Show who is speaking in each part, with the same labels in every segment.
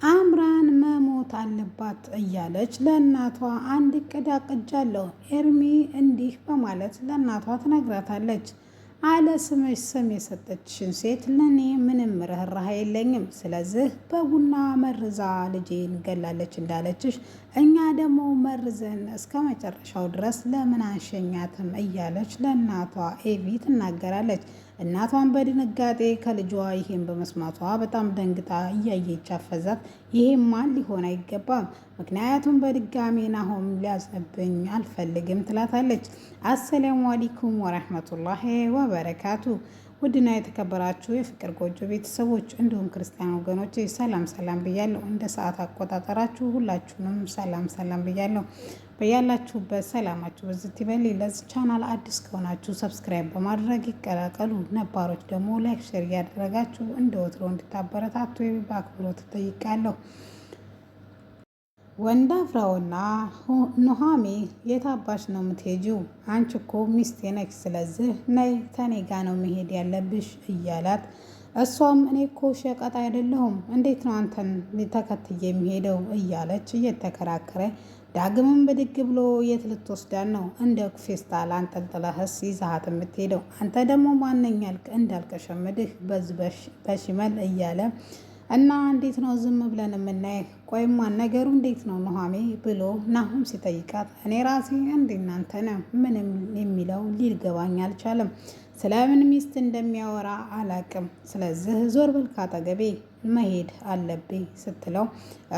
Speaker 1: አምራን መሞት አለባት እያለች ለእናቷ አንድ እቅድ አቅጃለሁ ኤርሚ እንዲህ በማለት ለእናቷ ትነግራታለች። አለ ስምሽ ስም የሰጠችሽን ሴት ለእኔ ምንም ርህራሄ የለኝም። ስለዚህ በቡና መርዛ ልጄን ገላለች እንዳለችሽ እኛ ደግሞ መርዘን እስከ መጨረሻው ድረስ ለምን አንሸኛትም እያለች ለእናቷ ኤቪ ትናገራለች። እናቷን በድንጋጤ ከልጇ ይሄን በመስማቷ በጣም ደንግጣ እያየች አፈዛት። ይሄማ ሊሆን አይገባም፣ ምክንያቱም በድጋሜ ናሆም ሊያዝንብኝ አልፈልግም ትላታለች። አሰላሙ አለይኩም ወረህመቱላሂ ወበረካቱ። ውድና የተከበራችሁ የፍቅር ጎጆ ቤተሰቦች እንዲሁም ክርስቲያን ወገኖች ሰላም ሰላም ብያለሁ። እንደ ሰዓት አቆጣጠራችሁ ሁላችሁንም ሰላም ሰላም ብያለሁ። በያላችሁበት ሰላማችሁ በዝት ይበል። ለዚህ ቻናል አዲስ ከሆናችሁ ሰብስክራይብ በማድረግ ይቀላቀሉ። ነባሮች ደግሞ ላይክ ሼር እያደረጋችሁ እንደ ወትሮ እንድታበረታቱ በአክብሮት እጠይቃለሁ። ወንዳፍራውና ኑሃሜ የታባሽ ነው የምትሄጂው? አንቺ እኮ ሚስቴ ነች፣ ስለዚህ ነይ ተኔ ጋ ነው መሄድ ያለብሽ እያላት፣ እሷም እኔ እኮ ሸቀጥ አይደለሁም እንዴት ነው አንተን ተከትዬ የሚሄደው እያለች እየተከራከረ፣ ዳግምም ብድግ ብሎ የት ልትወስዳን ነው? እንደ ፌስታል አንጠልጥለህስ ይዛሃት የምትሄደው? አንተ ደግሞ ማንኛልክ እንዳልቀሸምድህ በሽመል እያለ እና እንዴት ነው ዝም ብለን የምናየህ? ቆይማ ነገሩ እንዴት ነው ኑሃሜ ብሎ ናሁም ሲጠይቃት፣ እኔ ራሴ እንደ እናንተ ነው ምንም የሚለው ሊገባኝ አልቻለም። ስለምን ሚስት እንደሚያወራ አላቅም። ስለዚህ ዞር ብል ካጠገቤ መሄድ አለብኝ ስትለው፣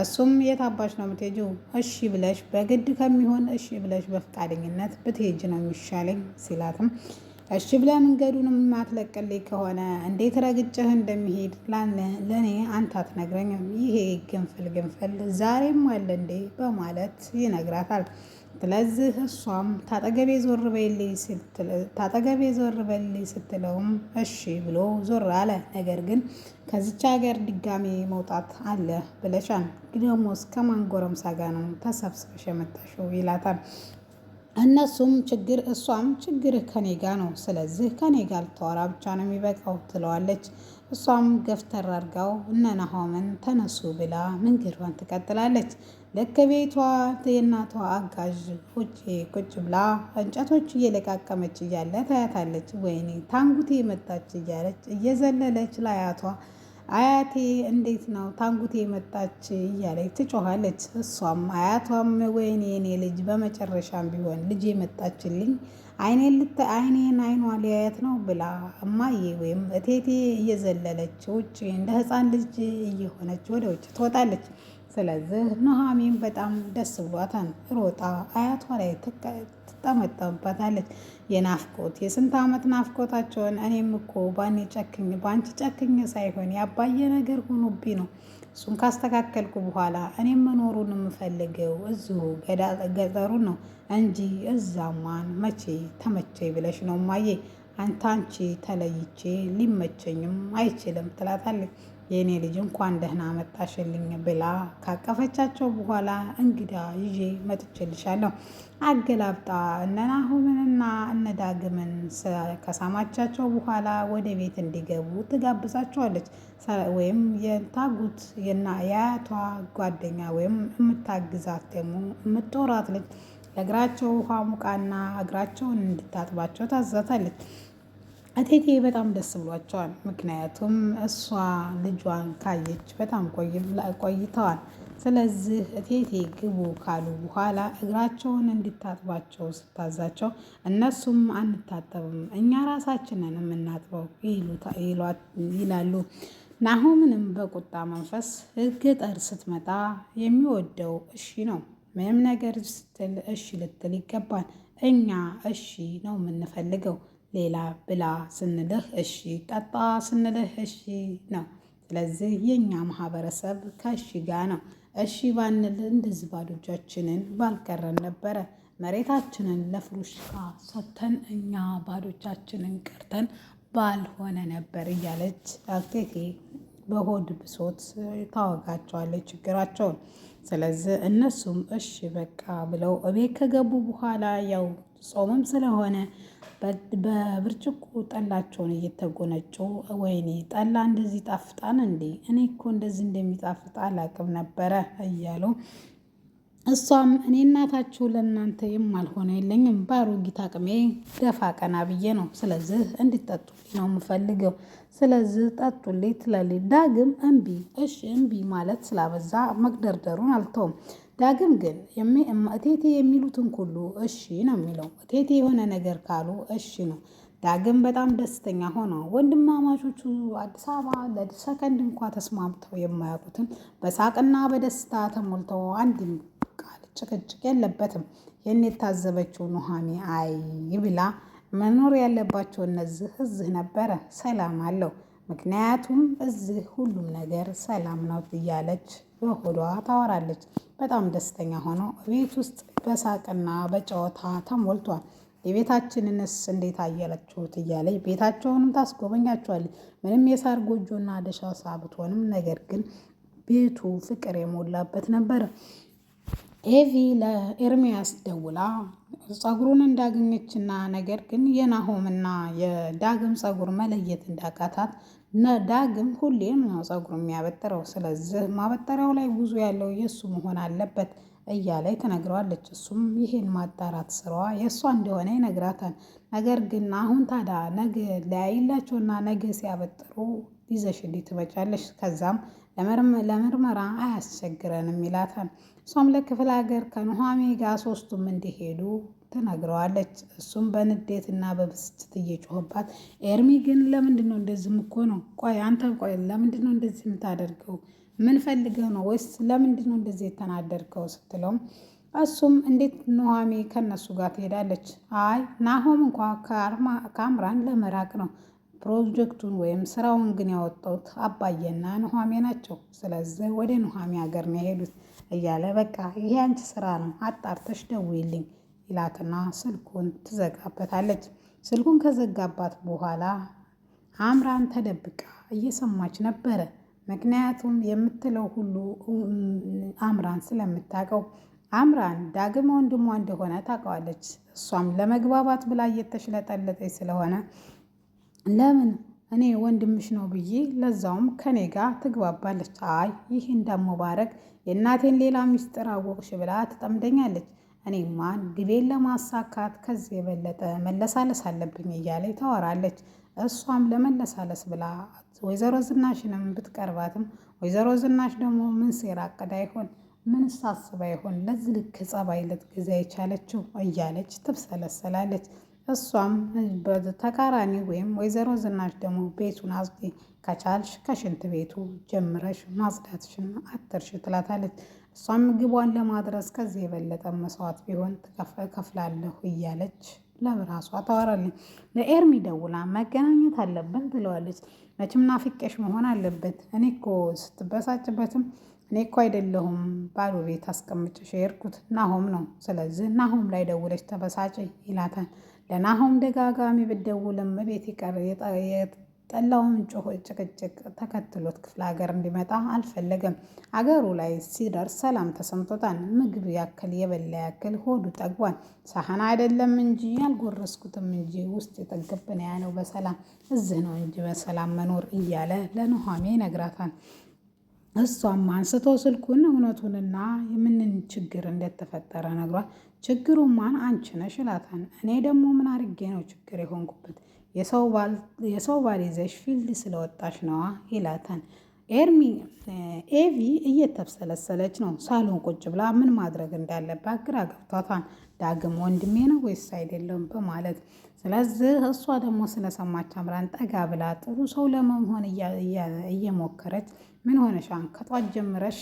Speaker 1: እሱም የታባሽ ነው የምትሄጂው? እሺ ብለሽ በግድ ከሚሆን እሺ ብለሽ በፈቃደኝነት ብትሄጂ ነው የሚሻለኝ ሲላትም፣ እሺ ብለህ መንገዱን የማትለቅልኝ ከሆነ እንዴት ረግጬህ እንደሚሄድ ለእኔ አንተ አትነግረኝም? ይሄ ግንፍል ዛሬም አለ እንዴ በማለት ይነግራታል። ስለዚህ እሷም ታጠገቤ ዞር በልኝ ስትለውም እሺ ብሎ ዞር አለ። ነገር ግን ከዚች ሀገር ድጋሜ መውጣት አለ ብለሻል፣ ደግሞ እስከ ማንጎረምሳ ጋ ነው ተሰብስበሽ የመጣሽው ይላታል። እሷም ችግር ከኔ ጋ ነው፣ ስለዚህ ከኔ ጋር ልታወራ ብቻ ነው የሚበቃው ትለዋለች። እሷም ገፍተር አድርጋው እነ ናሆምን ተነሱ ብላ መንገዷን ትቀጥላለች። ልክ ቤቷ የእናቷ አጋዥ ቁጭ ብላ እንጨቶች እየለቃቀመች እያለ ታያታለች። ወይኔ ታንጉቴ መጣች እያለች እየዘለለች ለአያቷ አያቴ እንዴት ነው ታንጉቴ መጣች እያለች ትጮኻለች። እሷም አያቷም ወይኔ የኔ ልጅ በመጨረሻም ቢሆን ልጅ መጣችልኝ አይኗ ሊያየት ነው ብላ እማዬ ወይም እቴቴ እየዘለለች ውጭ እንደ ሕፃን ልጅ እየሆነች ወደ ውጭ ትወጣለች። ስለዚህ ኑሃሜን በጣም ደስ ብሏታል። ሮጣ አያቷ ላይ ትጠመጠምባታለች። የናፍቆት የስንት ዓመት ናፍቆታቸውን እኔም እኮ በአንቺ ጨክኝ ሳይሆን ያባየ ነገር ሆኖብኝ ነው። እሱን ካስተካከልኩ በኋላ እኔም መኖሩን የምፈልገው እዚሁ ገጠሩን ነው እንጂ እዛማን መቼ ተመቸኝ ብለሽ ነው እማዬ? አንቺ ተለይቼ ሊመቸኝም አይችልም ትላታለች። የእኔ ልጅ እንኳን ደህና መጣሽልኝ ብላ ካቀፈቻቸው በኋላ እንግዳ ይዤ መጥቼልሻለሁ አገላብጣ እነ ናሆምንና እነ ዳግምን ከሳማቻቸው በኋላ ወደ ቤት እንዲገቡ ትጋብዛቸዋለች። ወይም የታጉት የአያቷ ጓደኛ ወይም የምታግዛት ደግሞ የምትጦራት ልጅ ለእግራቸው ውሃ ሙቃና እግራቸውን እንድታጥባቸው ታዛታለች። እቴቴ በጣም ደስ ብሏቸዋል። ምክንያቱም እሷ ልጇን ካየች በጣም ቆይተዋል። ስለዚህ እቴቴ ግቡ ካሉ በኋላ እግራቸውን እንዲታጥባቸው ስታዛቸው እነሱም አንታጠብም እኛ ራሳችንን የምናጥበው ይላሉ። ናሆምንም በቁጣ መንፈስ ገጠር ስትመጣ የሚወደው እሺ ነው። ምንም ነገር ስትል እሺ ልትል ይገባል። እኛ እሺ ነው የምንፈልገው። ሌላ ብላ ስንልህ እሺ፣ ጠጣ ስንልህ እሺ ነው። ስለዚህ የኛ ማህበረሰብ ከእሺ ጋር ነው። እሺ ባንል እንደዚህ ባዶ እጃችንን ባልቀረን ነበረ። መሬታችንን ለፍሩሽካ ሰተን እኛ ባዶ እጃችንን ቀርተን ባልሆነ ነበር እያለች እቴቴ በሆድ ብሶት ታወጋቸዋለች ችግራቸውን። ስለዚህ እነሱም እሺ በቃ ብለው እቤት ከገቡ በኋላ ያው ጾምም ስለሆነ በብርጭቆ ጠላቸውን እየተጎነጩ ወይኔ ጠላ እንደዚህ ጣፍጣን እንዴ? እኔ እኮ እንደዚህ እንደሚጣፍጥ አላቅም ነበረ እያሉ እሷም እኔ እናታችሁ ለእናንተ የማልሆነ የለኝም በአሮጊት አቅሜ ደፋ ቀና ብዬ ነው። ስለዚህ እንዲጠጡልኝ ነው የምፈልገው። ስለዚህ ጠጡልኝ ትላለች። ዳግም እምቢ እሺ እምቢ ማለት ስላበዛ መግደርደሩን አልተውም። ዳግም ግን እቴቴ የሚሉትን ሁሉ እሺ ነው የሚለው። እቴቴ የሆነ ነገር ካሉ እሺ ነው። ዳግም በጣም ደስተኛ ሆነው ወንድማማቾቹ አዲስ አበባ ለሰከንድ እንኳ ተስማምተው የማያውቁትን በሳቅና በደስታ ተሞልተው አንድም ቃል ጭቅጭቅ የለበትም። ይህን የታዘበችው ኑሃሜ አይ ብላ መኖር ያለባቸው እዚህ ነበረ። ሰላም አለው። ምክንያቱም እዚህ ሁሉም ነገር ሰላም ነው እያለች በሆዷ ታወራለች። በጣም ደስተኛ ሆነው ቤት ውስጥ በሳቅና በጨዋታ ተሞልቷል። የቤታችንንስ እንዴት አየላችሁት እያለች ቤታቸውንም ታስጎበኛቸዋለች። ምንም የሳር ጎጆና ደሻሳ ብትሆንም ነገር ግን ቤቱ ፍቅር የሞላበት ነበረ። ኤቪ ለኤርሚያስ ደውላ ፀጉሩን እንዳገኘችና ነገር ግን የናሆምና የዳግም ፀጉር መለየት እንዳቃታት ዳግም ሁሌም ነው ፀጉር የሚያበጥረው። ስለዚህ ማበጠሪያው ላይ ብዙ ያለው የእሱ መሆን አለበት እያለች ትነግረዋለች። እሱም ይሄን ማጣራት ስራዋ የእሷ እንደሆነ ይነግራታል። ነገር ግን አሁን ታዲያ ነገ ለያይላቸውና ነገ ሲያበጥሩ ይዘሽ እንዴት ትመጫለሽ? ከዛም ለምርመራ አያስቸግረንም ይላታል። እሷም ለክፍለ ሀገር ከኑሃሜ ጋር ሶስቱም እንዲሄዱ ትነግረዋለች። እሱም በንዴትና በብስጭት እየጮህባት ኤርሚ ግን ለምንድን ነው እንደዚህ እኮ ነው? ቆይ አንተ ቆይ ለምንድን ነው እንደዚህ የምታደርገው? ምን ፈልገው ነው? ወይስ ለምንድን ነው እንደዚህ የተናደርከው? ስትለውም እሱም እንዴት ኑሃሜ ከነሱ ጋር ትሄዳለች? አይ ናሆም እንኳ ከአምራን ለመራቅ ነው ፕሮጀክቱን ወይም ስራውን ግን ያወጣሁት አባዬና ኑሃሜ ናቸው። ስለዚህ ወደ ኑሃሜ ሀገር ነው የሄዱት እያለ በቃ ይሄ አንቺ ስራ ነው አጣርተሽ ደውይልኝ ይላትና ስልኩን ትዘጋበታለች። ስልኩን ከዘጋባት በኋላ አምራን ተደብቃ እየሰማች ነበረ። ምክንያቱም የምትለው ሁሉ አምራን ስለምታውቀው አምራን ዳግም ወንድሟ እንደሆነ ታውቀዋለች። እሷም ለመግባባት ብላ እየተሽለጠለጠች ስለሆነ ለምን እኔ ወንድምሽ ነው ብዬ ለዛውም ከኔ ጋር ትግባባለች። አይ ይህ እንደሙባረክ የእናቴን ሌላ ሚስጥር አወቅሽ ብላ ትጠምደኛለች። እኔማ ግቤን ለማሳካት ከዚህ የበለጠ መለሳለስ አለብኝ እያለች ታወራለች። እሷም ለመለሳለስ ብላ ወይዘሮ ዝናሽንም ብትቀርባትም ወይዘሮ ዝናሽ ደግሞ ምን ሴራ አቅዳ ይሆን ምን ሳስባ ይሆን ለዚህ ልክ ጸባይ ልትገዛ የቻለችው እያለች ትብሰለሰላለች። እሷም በተቃራኒ ወይም ወይዘሮ ዝናሽ ደግሞ ቤቱን አጽጂ ከቻልሽ ከሽንት ቤቱ ጀምረሽ ማጽዳትሽን አትርሽ ትላታለች። እሷም ምግቧን ለማድረስ ከዚህ የበለጠ መስዋዕት ቢሆን ከፍላለሁ እያለች ለራሷ ታወራለች። ለኤርሚ ደውላ መገናኘት አለብን ትለዋለች። መቼም ናፍቄሽ መሆን አለበት። እኔ እኮ ስትበሳጭበትም እኔ እኮ አይደለሁም ባዶ ቤት አስቀምጭሽ የሄድኩት ናሆም ነው። ስለዚህ ናሆም ላይ ደውለሽ ተበሳጭ ይላታል። ለናሆም ደጋጋሚ ብትደውልም ቤት ይቀር የጠላውን ጭቅጭቅ ተከትሎት ክፍለ ሀገር እንዲመጣ አልፈለገም። አገሩ ላይ ሲደርስ ሰላም ተሰምቶታል። ምግብ ያክል የበላ ያክል ሆዱ ጠግቧል። ሳህና አይደለም እንጂ ያልጎረስኩትም እንጂ ውስጥ የጠገብ ነው ያለው በሰላም እዚህ ነው እንጂ በሰላም መኖር እያለ ለኑሃሜ ይነግራታል። እሷም አንስቶ ስልኩን እውነቱንና የምንን ችግር እንደተፈጠረ ነግሯል። ችግሩማን አንቺ ነሽ ይላታል። እኔ ደግሞ ምን አድርጌ ነው ችግር የሆንኩበት? የሰው ባል ይዘሽ ፊልድ ስለወጣሽ ነዋ ይላታል። ኤቪ እየተብሰለሰለች ነው። ሳሎን ቁጭ ብላ ምን ማድረግ እንዳለባት ግራ ገብቷታል። ዳግም ወንድሜ ነው ወይስ አይደለም በማለት ስለዚህ እሷ ደግሞ ስለሰማች አምራን ጠጋ ብላ ጥሩ ሰው ለመሆን እየሞከረች ምን ሆነሻን? ከጧት ጀምረሽ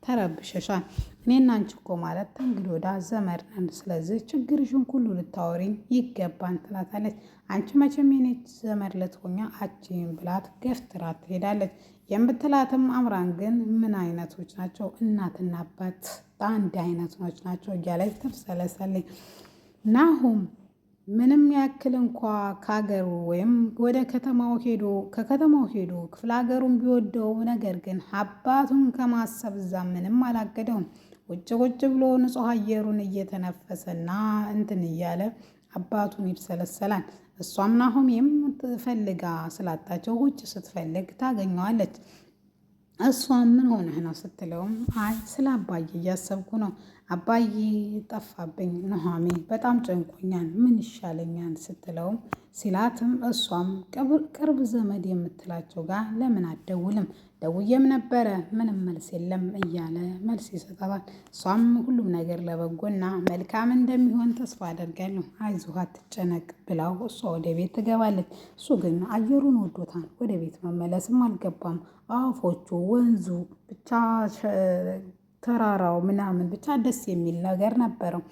Speaker 1: ተረብሸሻል። እኔና አንቺ እኮ ማለት ተንግዶ ወዳ ዘመድ ነን። ስለዚህ ችግርሽን ሁሉ ልታወሪኝ ይገባን ትላታለች። አንቺ መቼም የኔ ዘመድ ልትሆኛ አችም ብላት ገፍትራት ትሄዳለች። የምትላትም አምራን ግን ምን አይነቶች ናቸው? እናትና አባት በአንድ አይነቶች ናቸው እያለች ትብሰለሰለች። ናሆም ምንም ያክል እንኳ ከሀገሩ ወይም ወደ ከከተማው ሄዶ ክፍለ ሀገሩን ቢወደው ነገር ግን አባቱን ከማሰብ እዛ ምንም አላገደውም። ቁጭ ብሎ ንጹሕ አየሩን እየተነፈሰና እንትን እያለ አባቱን ይብሰለሰላል። እሷም ናሆሜም ፈልጋ ስላጣቸው ውጭ ስትፈልግ ታገኘዋለች። እሷም ምን ሆነህ ነው ስትለውም አይ ስለ አባዬ እያሰብኩ ነው፣ አባዬ ጠፋብኝ ኑሃሜ በጣም ጨንቆኛል፣ ምን ይሻለኛል ስትለውም ሲላትም እሷም ቅርብ ዘመድ የምትላቸው ጋር ለምን አትደውልም? ደውዬም ነበረ ምንም መልስ የለም እያለ መልስ ይሰጣታል። እሷም ሁሉም ነገር ለበጎና መልካም እንደሚሆን ተስፋ አደርጋለሁ፣ አይዞህ አትጨነቅ ብላው እሷ ወደ ቤት ትገባለች። እሱ ግን አየሩን ወዶታል። ወደ ቤት መመለስም አልገባም። አፎቹ፣ ወንዙ፣ ብቻ ተራራው ምናምን ብቻ ደስ የሚል ነገር ነበረው።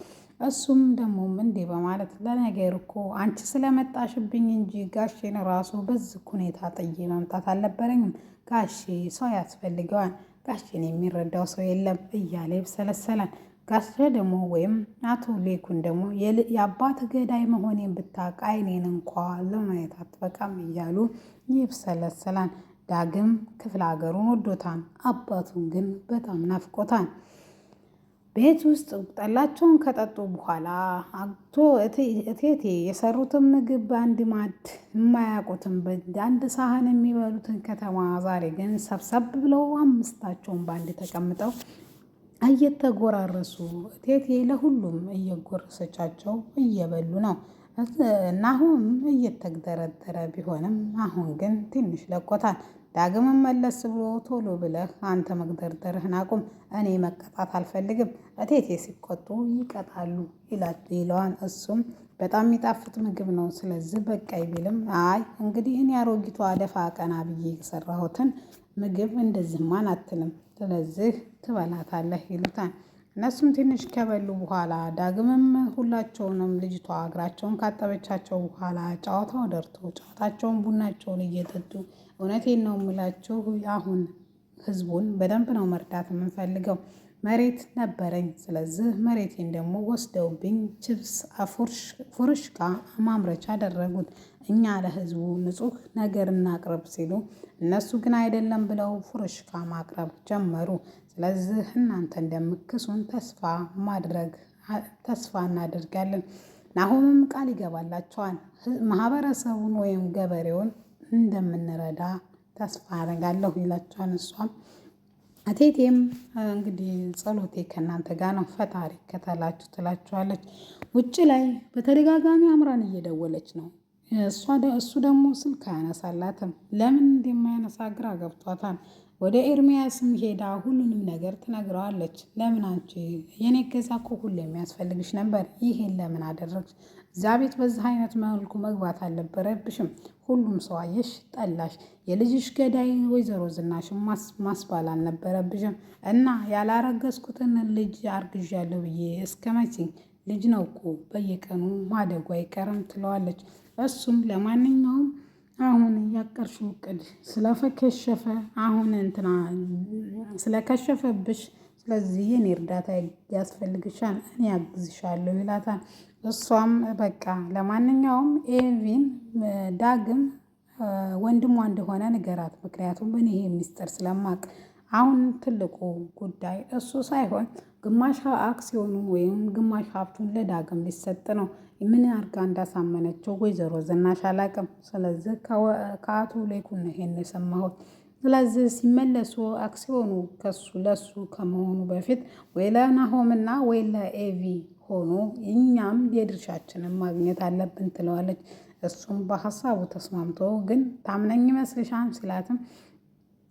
Speaker 1: እሱም ደግሞ እንዴ በማለት ለነገር እኮ አንቺ ስለመጣሽብኝ እንጂ ጋሼን ራሱ በዚህ ሁኔታ ጥዬ መምጣት አልነበረኝም። ጋሼ ሰው ያስፈልገዋል፣ ጋሼን የሚረዳው ሰው የለም እያለ ይብሰለሰላል። ጋሼ ደግሞ ወይም አቶ ሌኩን ደግሞ የአባት ገዳይ መሆኔን ብታውቅ አይኔን እንኳ ለማየት አትበቃም እያሉ ይብሰለሰላል። ዳግም ክፍለ ሀገሩን ወዶታል፣ አባቱን ግን በጣም ናፍቆታል። ቤት ውስጥ ጠላቸውን ከጠጡ በኋላ አቶ እቴቴ የሰሩትን ምግብ በአንድ ማድ የማያውቁትን በአንድ ሳህን የሚበሉትን ከተማ ዛሬ ግን ሰብሰብ ብለው አምስታቸውን በአንድ ተቀምጠው እየተጎራረሱ እቴቴ ለሁሉም እየጎረሰቻቸው እየበሉ ነው። ናሆም እየተግደረደረ ቢሆንም አሁን ግን ትንሽ ለቆታል። ዳግምም መለስ ብሎ ቶሎ ብለህ አንተ መግደርደርህን አቁም፣ እኔ መቀጣት አልፈልግም፣ እቴቴ ሲቆጡ ይቀጣሉ ይለዋል። እሱም በጣም የሚጣፍጥ ምግብ ነው ስለዚህ በቃይ ቢልም አይ እንግዲህ እኔ አሮጊቷ ደፋ ቀና ብዬ የሰራሁትን ምግብ እንደዚህማን አትልም፣ ስለዚህ ትበላታለህ ይሉታል። እነሱም ትንሽ ከበሉ በኋላ ዳግምም ሁላቸውንም ልጅቷ እግራቸውን ካጠበቻቸው በኋላ ጨዋታው ደርቶ ጨዋታቸውን ቡናቸውን እየጠጡ እውነቴን ነው የምላችሁ አሁን ህዝቡን በደንብ ነው መርዳት የምንፈልገው። መሬት ነበረኝ፣ ስለዚህ መሬቴን ደግሞ ወስደውብኝ ችፕስ ፉርሽካ ማምረቻ አደረጉት። እኛ ለህዝቡ ንጹህ ነገር እናቅርብ ሲሉ እነሱ ግን አይደለም ብለው ፉርሽካ ማቅረብ ጀመሩ። ስለዚህ እናንተ እንደምክሱን ተስፋ እናደርጋለን። ናሆምም ቃል ይገባላቸዋል ማህበረሰቡን ወይም ገበሬውን እንደምንረዳ ተስፋ አደርጋለሁ ይላቸዋል። እሷም እቴቴም እንግዲህ ጸሎቴ ከእናንተ ጋር ነው፣ ፈጣሪ ከተላችሁ ትላችኋለች። ውጭ ላይ በተደጋጋሚ አምራን እየደወለች ነው። እሱ ደግሞ ስልክ አያነሳላትም። ለምን እንደማያነሳ ግራ ገብቷታል። ወደ ኤርሚያስም ሄዳ ሁሉንም ነገር ትነግረዋለች። ለምን አንቺ የኔ ገዛ እኮ ሁሉ የሚያስፈልግሽ ነበር፣ ይሄን ለምን አደረግሽ? እዛ ቤት በዚህ አይነት መልኩ መግባት አልነበረብሽም። ሁሉም ሰው አየሽ፣ ጠላሽ። የልጅሽ ገዳይ ወይዘሮ ዝናሽን ማስባል አልነበረብሽም። እና ያላረገዝኩትን ልጅ አርግዣለሁ ብዬ እስከ መቼ? ልጅ ነው እኮ በየቀኑ ማደጉ አይቀርም ትለዋለች። እሱም ለማንኛውም አሁን ያቀርሽው እቅድ ስለከሸፈ አሁን ስለከሸፈብሽ፣ ስለዚህ የኔ እርዳታ ያስፈልግሻል፣ እኔ ያግዝሻለሁ ይላታል። እሷም በቃ ለማንኛውም ኤቪን ዳግም ወንድሟ እንደሆነ ንገራት፣ ምክንያቱም እኔ ይሄ ሚስጥር ስለማቅ አሁን ትልቁ ጉዳይ እሱ ሳይሆን ግማሽ አክሲዮኑ ወይም ግማሽ ሀብቱን ለዳግም ሊሰጥ ነው። ምን አርጋ እንዳሳመነችው ወይዘሮ ዝናሽ አላቅም። ስለዚህ ከአቶ ሌኩን ይሄን የሰማሁት። ስለዚህ ሲመለሱ አክሲዮኑ ለሱ ከመሆኑ በፊት ወይ ለናሆምና ወይ ለኤቪ ሆኖ እኛም የድርሻችንን ማግኘት አለብን ትለዋለች። እሱም በሀሳቡ ተስማምቶ ግን ታምነኝ ይመስልሻል ሲላትም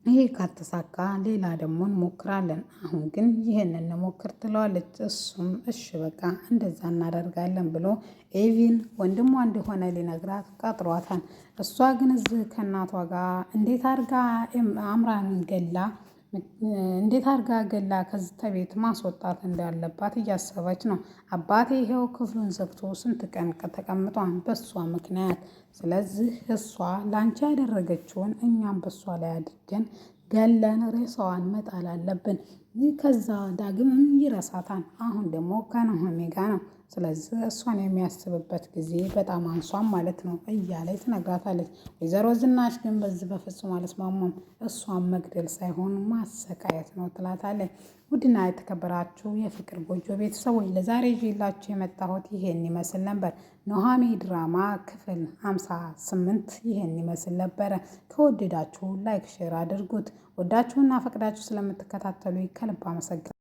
Speaker 1: ይሄ ካልተሳካ ሌላ ደግሞ እንሞክራለን፣ አሁን ግን ይህን እንሞክር ትለዋለች። እሱም እሺ በቃ እንደዛ እናደርጋለን ብሎ ኤቪን ወንድሟ እንደሆነ ሊነግራት ቀጥሯታል። እሷ ግን እዚህ ከእናቷ ጋር እንዴት አርጋ አምራንን ገላ ከዚህ ተቤት ማስወጣት እንዳለባት እያሰበች ነው። አባቴ ይሄው ክፍሉን ዘግቶ ስንት ቀን ተቀምጧን በሷ ምክንያት። ስለዚህ እሷ ላንቺ ያደረገችውን እኛም በሷ ላይ አድርገን ገለን ሬሳዋን መጣል አለብን። ከዛ ዳግምም ይረሳታል። አሁን ደግሞ ከኑሃሚ ጋር ነው። ስለዚህ እሷን የሚያስብበት ጊዜ በጣም አንሷን ማለት ነው እያለች ትነግራታለች። ወይዘሮ ዝናሽ ግን በዚህ በፍጹም አልስማማም፣ እሷን መግደል ሳይሆን ማሰቃየት ነው ትላታለች። ውድና የተከበራችሁ የፍቅር ጎጆ ቤተሰቦች ለዛሬ ይዤላችሁ የመጣሁት ይሄን ይመስል ነበር። ኑሃሚ ድራማ ክፍል 58 ይሄን ይመስል ነበረ። ከወደዳችሁ ላይክ ሼር አድርጉት። ወዳችሁና ፈቅዳችሁ ስለምትከታተሉ ከልብ አመሰግናለሁ።